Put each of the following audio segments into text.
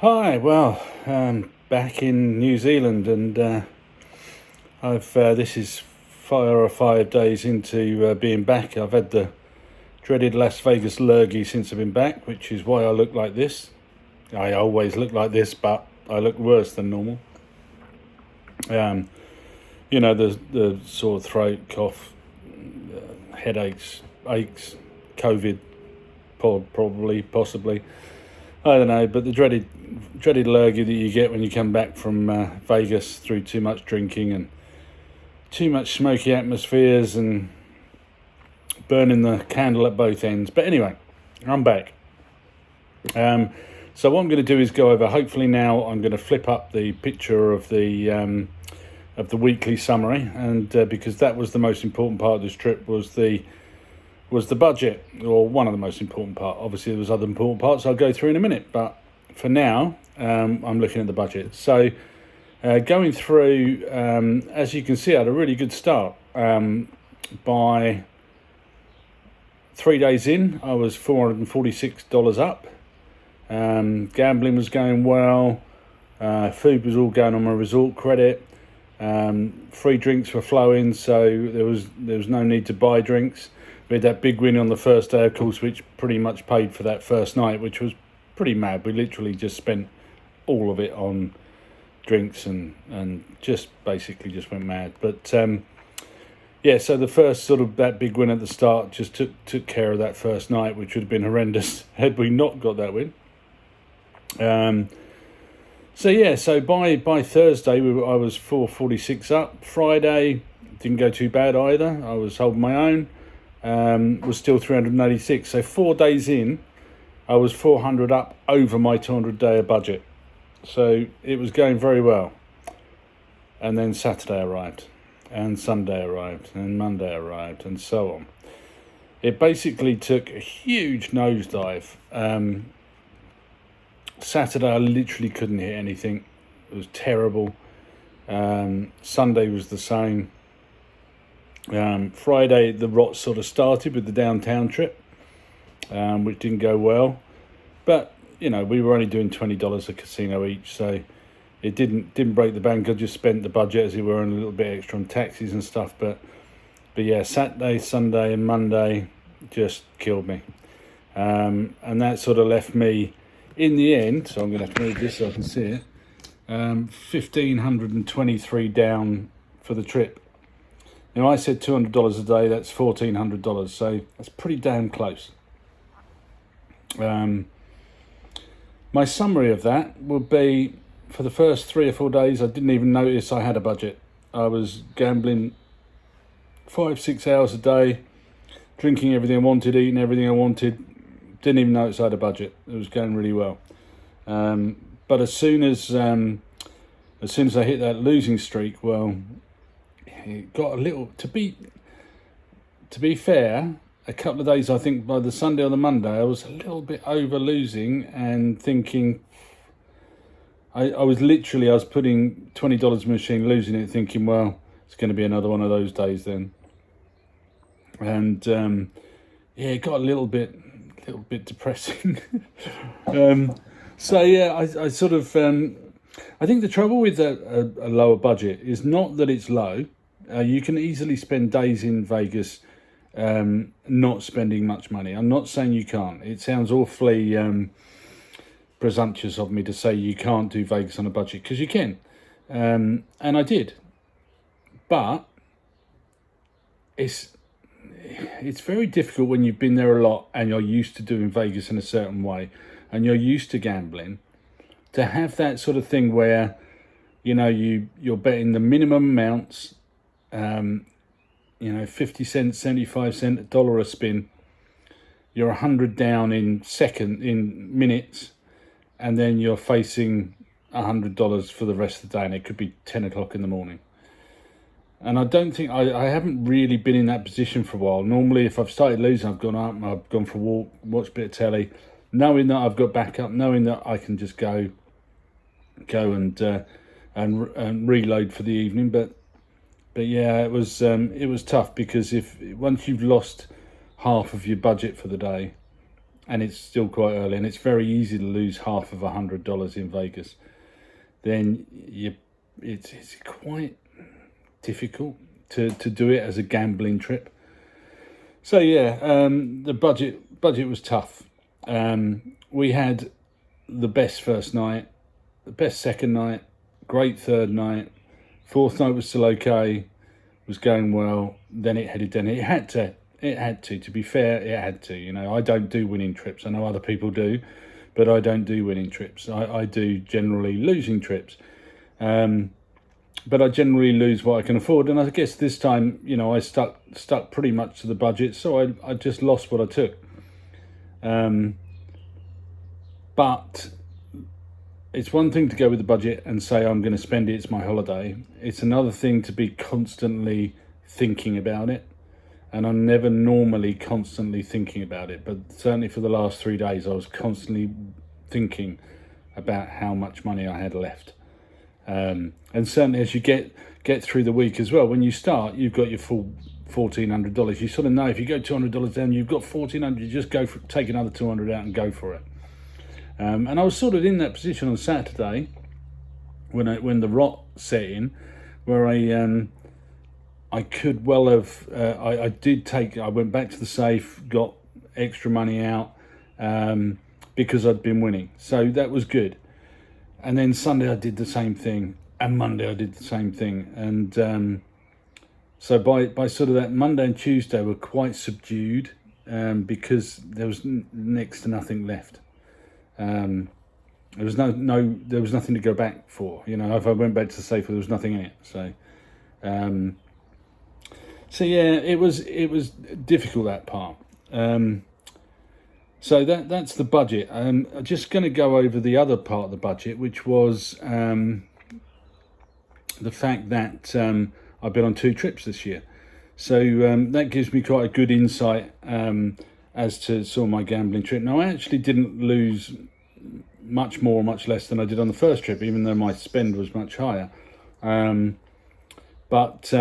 Hi, well, back in New Zealand, and I've this is 4 or 5 days into being back. I've had the dreaded Las Vegas lurgy since I've been back, which is why I look like this. I always look like this, but I look worse than normal. Um, the sore throat, cough, headaches, aches, COVID, possibly. I don't know, but the dreaded lurgy that you get when you come back from Vegas through too much drinking and too much smoky atmospheres and burning the candle at both ends. But anyway, I'm back. So what I'm going to do is go over. Hopefully now I'm going to flip up the picture of the weekly summary, and because that was the most important part of this trip was the budget, or one of the most important part. Obviously, there was other important parts I'll go through in a minute, but for now, I'm looking at the budget. So, going through, as you can see, I had a really good start. By 3 days in, I was $446 up. Gambling was going well. Food was all going on my resort credit. Free drinks were flowing, so there was no need to buy drinks. We had that big win on the first day, of course, which pretty much paid for that first night, which was pretty mad. We literally just spent all of it on drinks and just basically just went mad. But so the first sort of that big win at the start just took care of that first night, which would have been horrendous had we not got that win. So by Thursday I was 446 up. Friday didn't go too bad either. I was holding my own. Was still 386. So 4 days in, I was 400 up over my 200-day budget. So it was going very well. And then Saturday arrived, and Sunday arrived, and Monday arrived, and so on. It basically took a huge nosedive. Saturday, I literally couldn't hit anything. It was terrible. Sunday was the same. Friday, the rot sort of started with the downtown trip, which didn't go well. But, we were only doing $20 a casino each, so it didn't break the bank. I just spent the budget, as it were, and a little bit extra on taxis and stuff. But yeah, Saturday, Sunday and Monday just killed me. And that sort of left me, in the end, so I'm going to have to move this so I can see it, $1,523 down for the trip. Now, I said $200 a day, that's $1,400, so that's pretty damn close. My summary of that would be, for the first 3 or 4 days, I didn't even notice I had a budget. I was gambling 5-6 hours a day, drinking everything I wanted, eating everything I wanted. Didn't even notice I had a budget. It was going really well. But as soon as I hit that losing streak, well, it got a little, to be fair, a couple of days, I think by the Sunday or the Monday, I was a little bit over losing and thinking, I was putting $20 in the machine, losing it, thinking, well, it's going to be another one of those days then. And it got a little bit depressing. I sort of, I think the trouble with a lower budget is not that it's low. You can easily spend days in Vegas not spending much money. I'm not saying you can't. It sounds awfully presumptuous of me to say you can't do Vegas on a budget, because you can. And I did. But it's very difficult when you've been there a lot and you're used to doing Vegas in a certain way and you're used to gambling, to have that sort of thing where, you're betting the minimum amounts, 50 cents, 75 cents, $1 a spin. You're 100 down in minutes, and then you're facing $100 for the rest of the day, and it could be 10 o'clock in the morning. And I don't think, I haven't really been in that position for a while. Normally, if I've started losing, I've gone up, I've gone for a walk, watched a bit of telly, knowing that I've got backup, knowing that I can just go and reload for the evening. But yeah, it was tough, because once you've lost half of your budget for the day, and it's still quite early, and it's very easy to lose half of $100 in Vegas, then it's quite difficult to do it as a gambling trip. So yeah, the budget was tough. We had the best first night, the best second night, great third night, fourth night was still okay, was going well. Then it headed down. It had to. To be fair, it had to. You know, I don't do winning trips. I know other people do, but I don't do winning trips. I do generally losing trips. But I generally lose what I can afford, and I guess this time, you know, I stuck pretty much to the budget, so I just lost what I took. But it's one thing to go with the budget and say I'm going to spend it, it's my holiday. It's another thing to be constantly thinking about it, and I'm never normally constantly thinking about it, but certainly for the last 3 days I was constantly thinking about how much money I had left. And certainly as you get through the week as well, when you start, you've got your full $1,400. You sort of know if you go $200 down, you've got $1,400. You just take another $200 out and go for it. And I was sort of in that position on Saturday when the rot set in, where I could well have. I went back to the safe, got extra money out because I'd been winning, so that was good. And then Sunday I did the same thing, and Monday I did the same thing, and so by sort of that Monday and Tuesday were quite subdued because there was next to nothing left. There was there was nothing to go back for. You know, if I went back to the safe, there was nothing in it. So yeah, it was difficult, that part. So that's the budget. I'm just going to go over the other part of the budget, which was the fact that I've been on 2 trips this year. So that gives me quite a good insight as to sort of my gambling trip. Now, I actually didn't lose much more or much less than I did on the first trip, even though my spend was much higher. But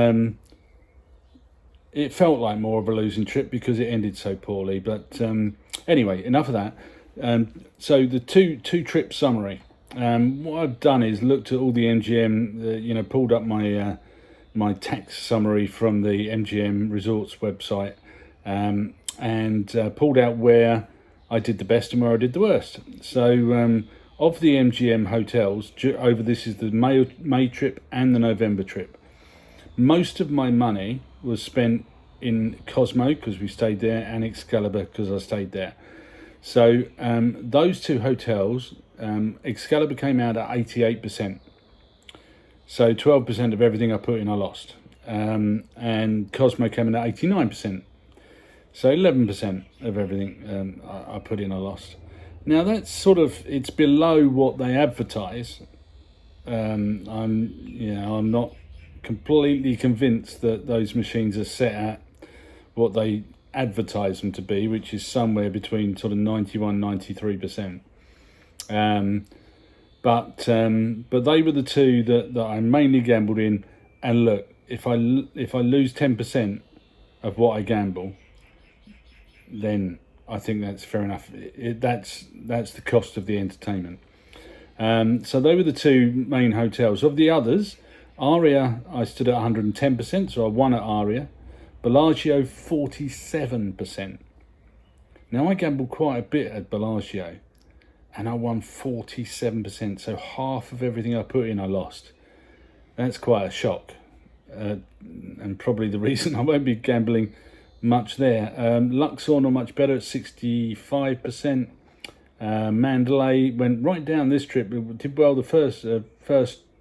it felt like more of a losing trip because it ended so poorly. But anyway, enough of that. So the two trip summary. What I've done is looked at all the MGM, pulled up my my tax summary from the MGM Resorts website, and pulled out where I did the best and where I did the worst. So of the MGM hotels, this is the May trip and the November trip, most of my money was spent in Cosmo because we stayed there, and Excalibur because I stayed there. So those 2 hotels, Excalibur came out at 88%. So 12% of everything I put in I lost. And Cosmo came in at 89%. So 11% of everything I put in I lost. Now that's sort of, it's below what they advertise. I'm not completely convinced that those machines are set at what they advertise them to be, which is somewhere between sort of 91-93%. But they were the 2 that I mainly gambled in. And look, if I lose 10% of what I gamble, then I think that's fair enough. That's the cost of the entertainment. So they were the 2 main hotels. Of the others, Aria, I stood at 110%, so I won at Aria. Bellagio, 47%. Now, I gambled quite a bit at Bellagio, and I won 47%, so half of everything I put in I lost. That's quite a shock, and probably the reason I won't be gambling much there. Luxor, not much better at 65%. Mandalay went right down this trip. It did well the first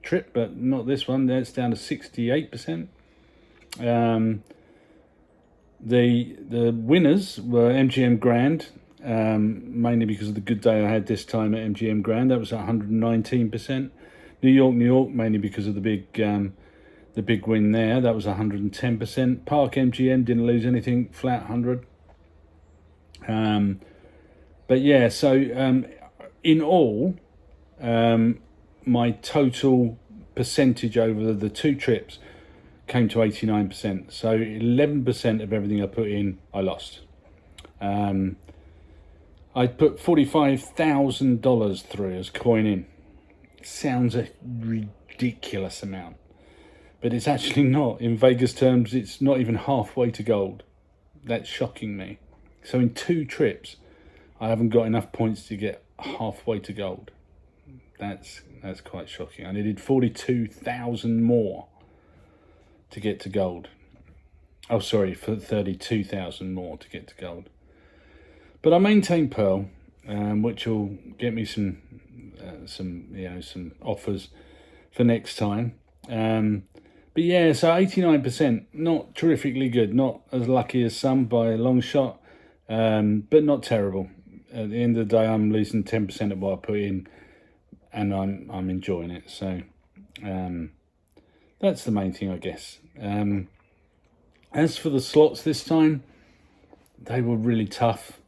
trip, but not this one. That's down to 68%. The winners were MGM Grand, mainly because of the good day I had this time at MGM Grand. That was 119%. New York, mainly because of the big win there. That was 110%. Park MGM didn't lose anything, flat 100. But yeah, so in all, my total percentage over the 2 trips came to 89%. So 11% of everything I put in, I lost. I put $45,000 through as coin in. Sounds a ridiculous amount, but it's actually not. In Vegas terms, it's not even halfway to gold. That's shocking me. So in 2 trips, I haven't got enough points to get halfway to gold. That's quite shocking. I needed 42,000 more to get to gold. Oh, sorry, for 32,000 more to get to gold. But I maintain Pearl, which will get me some offers for next time. But yeah, so 89%, not terrifically good, not as lucky as some by a long shot, but not terrible. At the end of the day, I'm losing 10% of what I put in, and I'm enjoying it. So that's the main thing, I guess. As for the slots this time, they were really tough.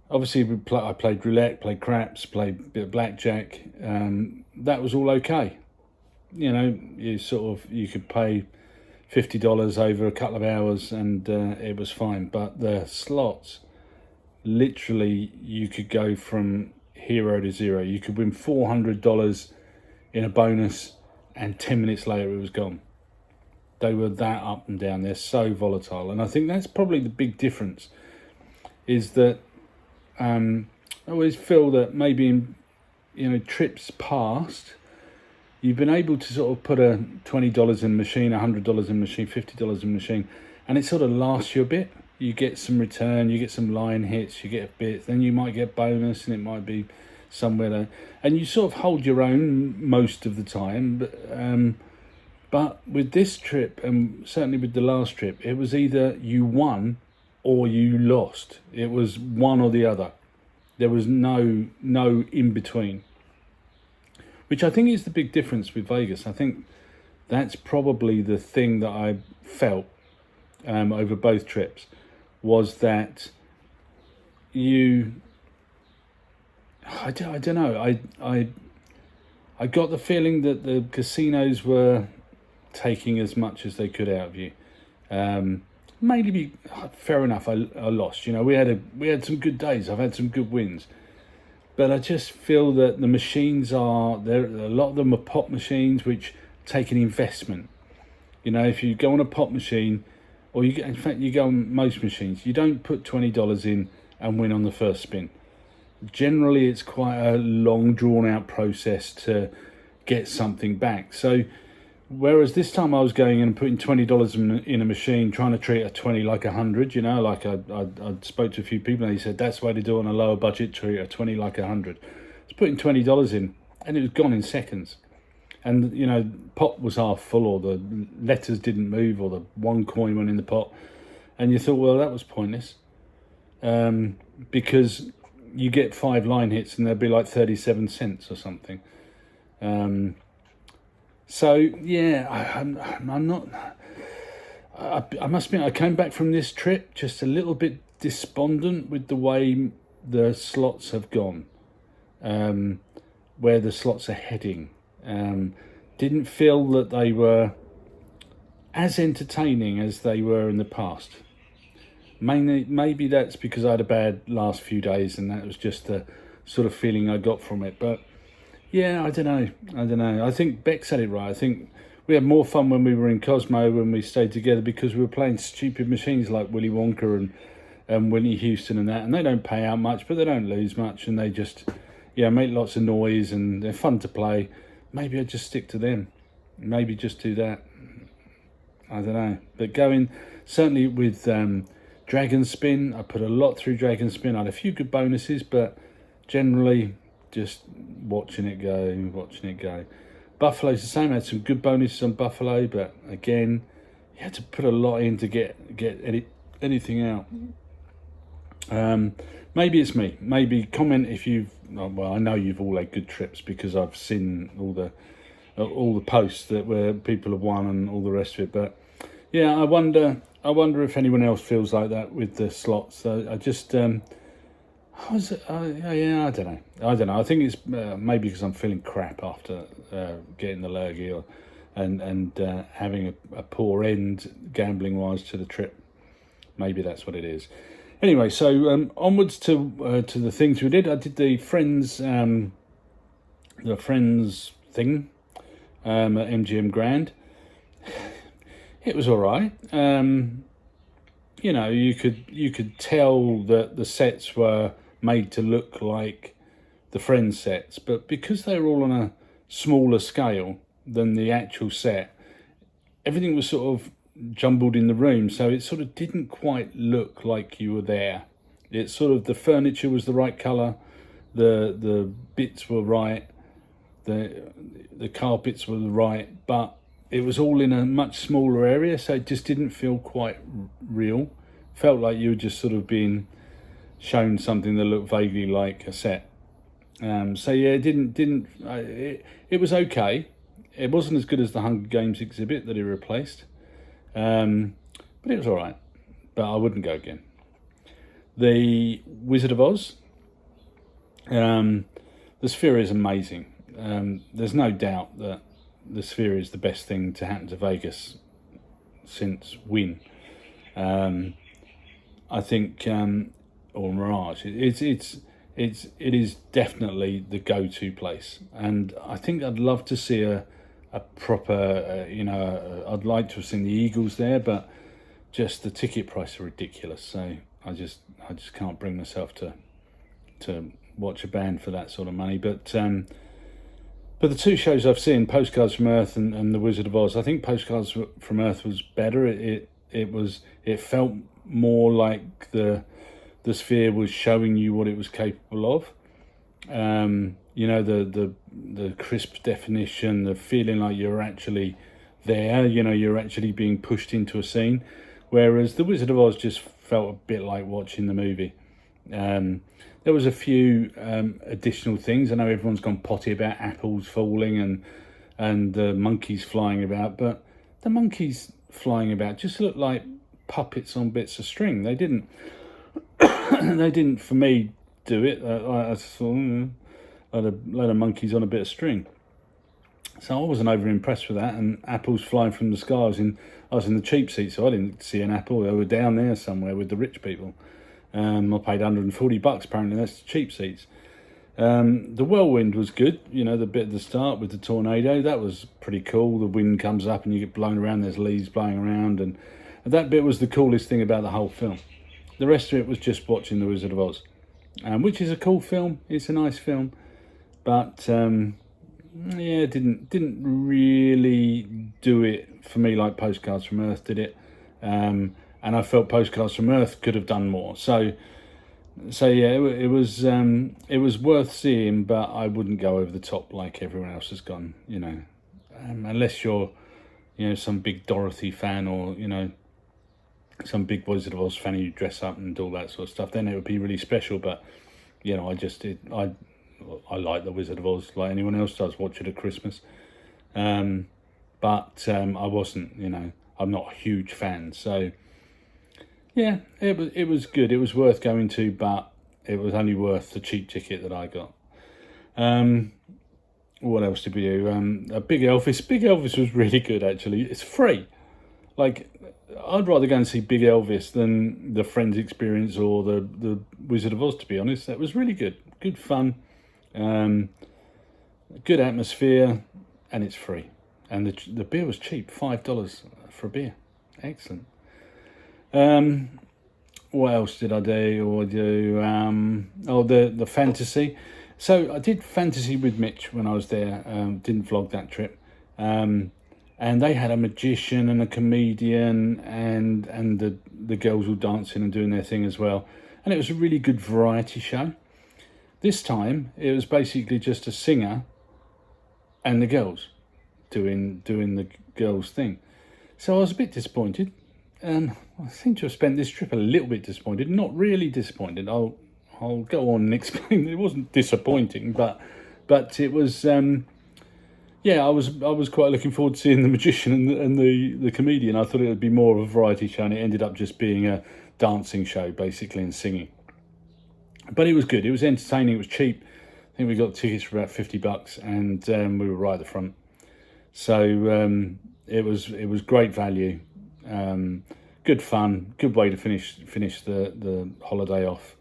Obviously, I played roulette, played craps, played a bit of blackjack. That was all okay. You know, you could pay $50 over a couple of hours, and it was fine. But the slots, literally, you could go from hero to zero. You could win $400 in a bonus, and 10 minutes later it was gone. They were that up and down. They're so volatile, and I think that's probably the big difference. Is that I always feel that maybe in trips past, you've been able to sort of put a $20 in machine, $100 in machine, $50 in machine, and it sort of lasts you a bit. You get some return, you get some line hits, you get a bit, then you might get bonus, and it might be somewhere there, and you sort of hold your own most of the time. But with this trip, and certainly with the last trip, it was either you won or you lost. It was one or the other. There was no in between, which I think is the big difference with Vegas. I think that's probably the thing that I felt over both trips, was that I don't know. I got the feeling that the casinos were taking as much as they could out of you. Maybe fair enough. I lost. You know, we had some good days. I've had some good wins, but I just feel that the machines are there. A lot of them are pop machines, which take an investment. You know, if you go on a pop machine, or in fact you go on most machines, you don't put $20 in and win on the first spin. Generally, it's quite a long, drawn-out process to get something back. So, whereas this time I was going in and putting $20 in a machine, trying to treat a 20 like 100, you know, like I spoke to a few people and they said that's the way to do it on a lower budget, treat a 20 like 100. I was putting $20 in and it was gone in seconds. And, you know, pot was half full, or the letters didn't move, or the one coin went in the pot. And you thought, well, that was pointless. Because you get 5 line hits and they'll be like 37 cents or something. So yeah, I'm not. I must admit, I came back from this trip just a little bit despondent with the way the slots have gone, where the slots are heading. Didn't feel that they were as entertaining as they were in the past. Mainly, maybe that's because I had a bad last few days, and that was just the sort of feeling I got from it. But yeah, I don't know. I think Beck said it right. I think we had more fun when we were in Cosmo, when we stayed together, because we were playing stupid machines like Willy Wonka and Whitney Houston and that, and they don't pay out much, but they don't lose much, and they just make lots of noise, and they're fun to play. Maybe I'd just stick to them. Maybe just do that. I don't know. But going, certainly with Dragon Spin, I put a lot through Dragon Spin. I had a few good bonuses, but generally just watching it go. Buffalo's the same. I had some good bonuses on Buffalo, but again, you had to put a lot in to get anything out. Maybe it's me. Maybe comment if you've. Well, I know you've all had good trips because I've seen all the posts where people have won and all the rest of it. But yeah, I wonder if anyone else feels like that with the slots. So I just. I don't know. I think it's maybe because I'm feeling crap after getting the lurgy and having a poor end gambling wise to the trip. Maybe that's what it is. Anyway, so onwards to the things we did. I did the Friends thing at MGM Grand. It was all right. You know, you could tell that the sets were made to look like the Friends sets, but because they were all on a smaller scale than the actual set, everything was sort of jumbled in the room, so it sort of didn't quite look like you were there. It's sort of, the furniture was the right colour, the bits were right, the carpets were right, but it was all in a much smaller area, so it just didn't feel quite real. Felt like you were just sort of being shown something that looked vaguely like a set. So yeah, it was okay. It wasn't as good as the Hunger Games exhibit that it replaced, but it was all right. But I wouldn't go again. The Wizard of Oz, the Sphere is amazing. There's no doubt that the Sphere is the best thing to happen to Vegas since Wynn. I think, or Mirage. It is definitely the go-to place, and I think I'd love to see a proper, I'd like to have seen the Eagles there, but just the ticket price are ridiculous. So I just can't bring myself to watch a band for that sort of money. But the two shows I've seen, Postcards from Earth and The Wizard of Oz, I think Postcards from Earth was better. It felt more like the Sphere was showing you what it was capable of. The crisp definition, the feeling like you're actually there, you're actually being pushed into a scene. Whereas The Wizard of Oz just felt a bit like watching the movie. There was a few additional things. I know everyone's gone potty about apples falling and monkeys flying about, but the monkeys flying about just looked like puppets on bits of string. They didn't for me do it. I saw a load of monkeys on a bit of string, so I wasn't over impressed with that. And apples flying from the sky. I was in the cheap seat, so I didn't see an apple. They were down there somewhere with the rich people. I paid $140. Apparently, that's the cheap seats. The whirlwind was good. The bit at the start with the tornado, that was pretty cool. The wind comes up and you get blown around. There's leaves blowing around, and that bit was the coolest thing about the whole film. The rest of it was just watching The Wizard of Oz, which is a cool film. It's a nice film, but didn't really do it for me like Postcards from Earth did it. And I felt Postcards from Earth could have done more. So yeah, it was worth seeing, but I wouldn't go over the top like everyone else has gone. Unless you're some big Dorothy fan, or some big Wizard of Oz fan who dress up and do all that sort of stuff, then it would be really special. But I like The Wizard of Oz like anyone else does, watch it at Christmas. But I wasn't, I'm not a huge fan. So yeah, it was good. It was worth going to, but it was only worth the cheap ticket that I got. What else did we do? Big Elvis. Big Elvis was really good, actually. It's free. Like, I'd rather go and see Big Elvis than the Friends experience or the Wizard of Oz, to be honest. That was really good. Good fun. Good atmosphere, and it's free. And the beer was cheap, $5 for a beer. Excellent. What else did I do? The fantasy. So I did fantasy with Mitch when I was there. Didn't vlog that trip. And they had a magician and a comedian and the girls all dancing and doing their thing as well. And it was a really good variety show. This time it was basically just a singer and the girls doing the girls' thing. So I was a bit disappointed. I seem to have spent this trip a little bit disappointed. Not really disappointed. I'll go on and explain. It wasn't disappointing, but it was. I was quite looking forward to seeing the magician and the comedian. I thought it would be more of a variety show, and it ended up just being a dancing show, basically, and singing. But it was good. It was entertaining. It was cheap. I think we got tickets for about $50, and we were right at the front. So it was great value. good fun, good way to finish the holiday off.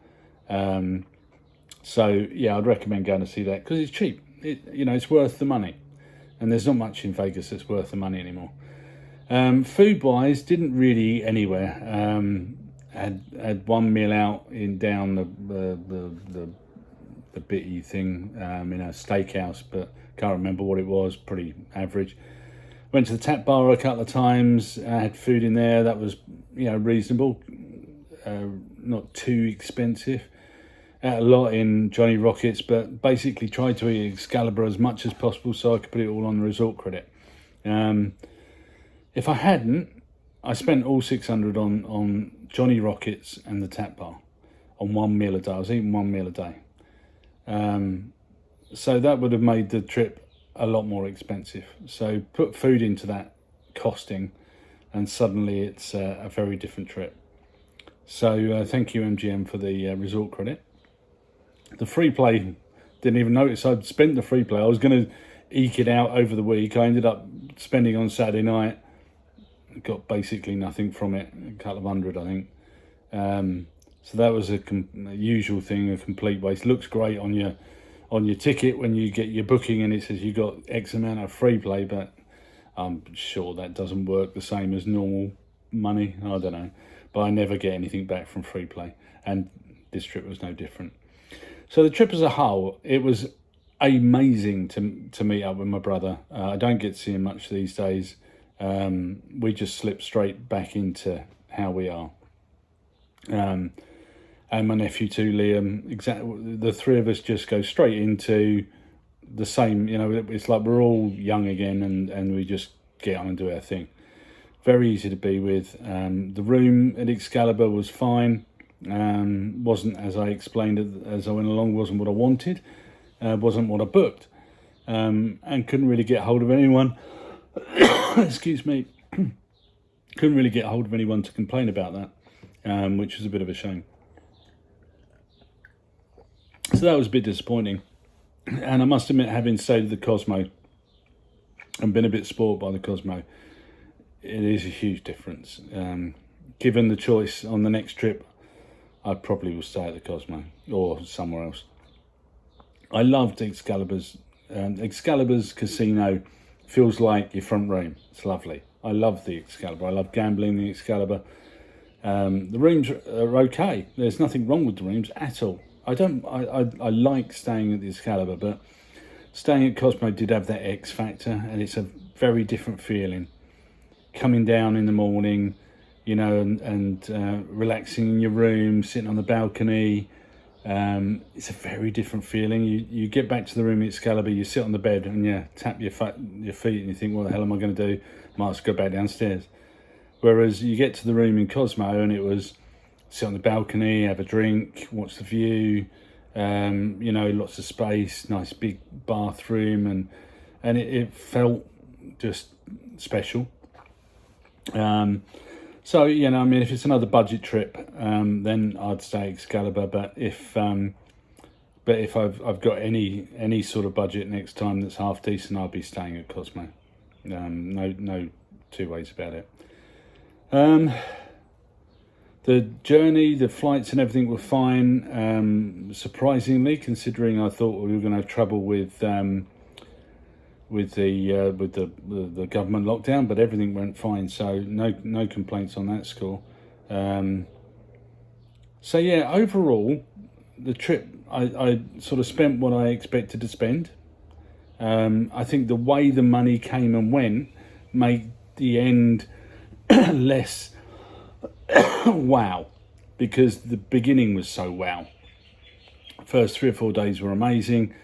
So yeah, I'd recommend going to see that because it's cheap. It's worth the money, and there's not much in Vegas that's worth the money anymore. Food wise, didn't really eat anywhere. Had one meal out in down the bitty thing in a steakhouse, but can't remember what it was. Pretty average. Went to the tap bar a couple of times. Had food in there that was reasonable, not too expensive. Ate a lot in Johnny Rockets, but basically tried to eat Excalibur as much as possible so I could put it all on the resort credit. If I hadn't, I spent all 600 on Johnny Rockets and the tap bar on one meal a day. I was eating one meal a day. So that would have made the trip a lot more expensive. So put food into that costing and suddenly it's a very different trip. So thank you MGM for the resort credit. The free play, didn't even notice I'd spent the free play. I was going to eke it out over the week. I ended up spending on Saturday night. Got basically nothing from it, a couple of hundred I think. So that was a usual thing, a complete waste. Looks great on your ticket when you get your booking and it says you got X amount of free play, but I'm sure that doesn't work the same as normal money. I don't know, but I never get anything back from free play, and this trip was no different. So the trip as a whole, it was amazing to meet up with my brother. I don't get to see him much these days. We just slip straight back into how we are. And my nephew too, Liam, exactly. The three of us just go straight into the same, it's like we're all young again and we just get on and do our thing. Very easy to be with. The room at Excalibur was fine. Wasn't, as I explained it as I went along, wasn't what I wanted. Wasn't what I booked. And couldn't really get hold of anyone. Excuse me. Couldn't really get hold of anyone to complain about that, which was a bit of a shame. So that was a bit disappointing. And I must admit, having stayed at the Cosmo and been a bit spoiled by the Cosmo, it is a huge difference. Given the choice on the next trip, I probably will stay at the Cosmo or somewhere else. I loved Excalibur's. Excalibur's casino feels like your front room. It's lovely. I love the Excalibur. I love gambling the Excalibur. The rooms are okay. There's nothing wrong with the rooms at all. I like staying at the Excalibur, but staying at Cosmo did have that X factor, and it's a very different feeling. Coming down in the morning, and relaxing in your room, sitting on the balcony. It's a very different feeling. You get back to the room at Excalibur, you sit on the bed and you tap your feet and you think, what the hell am I going to do? Might as well go back downstairs. Whereas you get to the room in Cosmo and it was sit on the balcony, have a drink, watch the view, lots of space, nice big bathroom, and it felt just special. So, if it's another budget trip, then I'd stay Excalibur. But if I've got any sort of budget next time that's half decent, I'll be staying at Cosmo. No two ways about it. The journey, the flights and everything were fine. Surprisingly, considering I thought we were going to have trouble with the government lockdown, but everything went fine, so no complaints on that score. So yeah, overall the trip, I sort of spent what I expected to spend. I think the way the money came and went made the end less wow, because the beginning was so wow. First 3 or 4 days were amazing,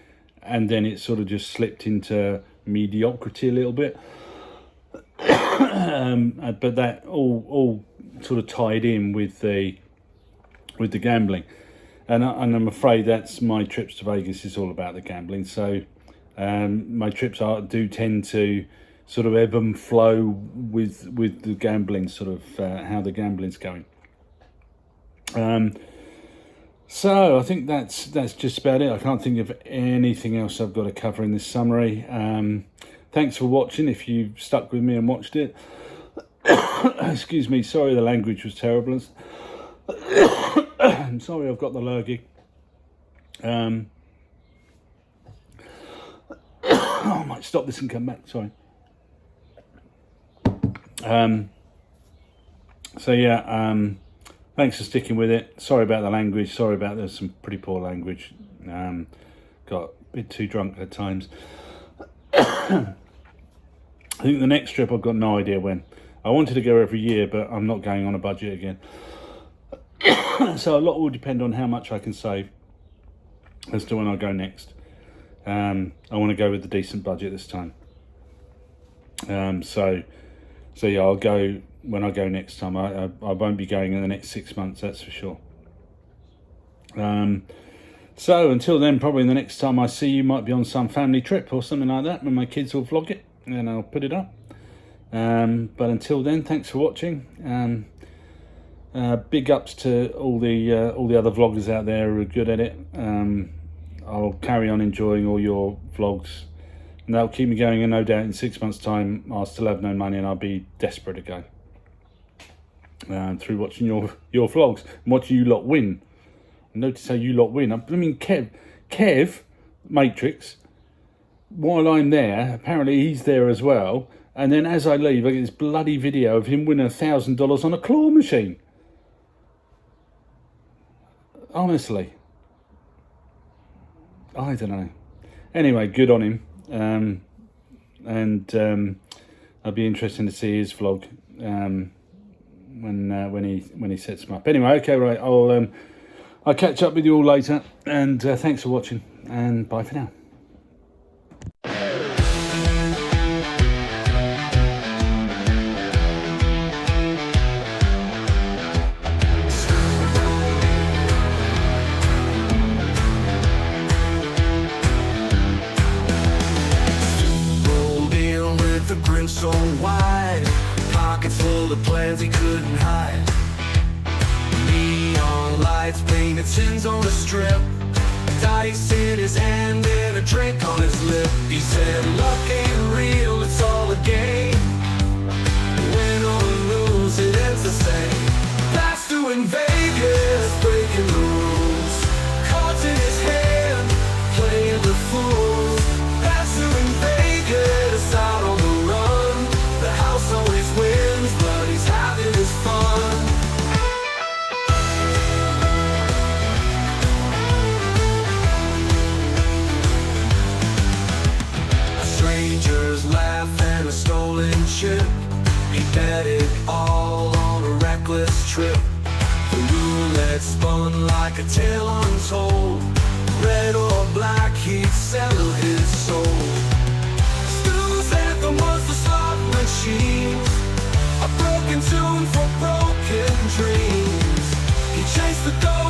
and then it sort of just slipped into mediocrity a little bit. But that all sort of tied in with the gambling, and I'm afraid that's my trips to Vegas is all about the gambling. So my trips do tend to sort of ebb and flow with the gambling, sort of how the gambling's going. So I think that's just about it. I can't think of anything else I've got to cover in this summary. Thanks for watching if you stuck with me and watched it. Excuse me, sorry the language was terrible. I'm sorry I've got the lurgy. I might stop this and come back, sorry. So yeah, thanks for sticking with it. Sorry about the language, sorry about there's some pretty poor language. Got a bit too drunk at times. I think the next trip I've got no idea when. I wanted to go every year, but I'm not going on a budget again. So a lot will depend on how much I can save as to when I go next. I want to go with a decent budget this time. So yeah, I'll go when I go next time. I won't be going in the next 6 months, that's for sure. So until then, probably the next time I see you might be on some family trip or something like that, when my kids will vlog it and I'll put it up. But until then, thanks for watching. Big ups to all the other vloggers out there who are good at it. I'll carry on enjoying all your vlogs, and that'll keep me going, and no doubt in 6 months time I'll still have no money and I'll be desperate to go through watching your vlogs and watching you lot win. Notice how you lot win. I mean, Kev Matrix, while I'm there, apparently he's there as well, and then as I leave I get this bloody video of him winning $1,000 on a claw machine. Honestly, I don't know. Anyway, good on him. I'll be interested to see his vlog when he sets them up. Anyway, okay, right. I'll catch up with you all later, and thanks for watching, and bye for now. The grin so wide, pocket full of plans he couldn't hide. Neon lights painted sins on the strip, dice in his hand and a drink on his lip. He said, luck ain't real, it's all a game. Win or lose, it ends the same. That's doing Vegas, breaking the rules. Cards in his hand, playing the fool. That's doing Vegas, out on the run. The house always wins, but he's having his fun. Strangers laugh and a stolen chip. He bet it all on a reckless trip. The roulette spun like a tale untold. Red or black, he'd settle his soul. Stu's anthem was the slot machines, a broken tune for broken dreams. He chased the ghost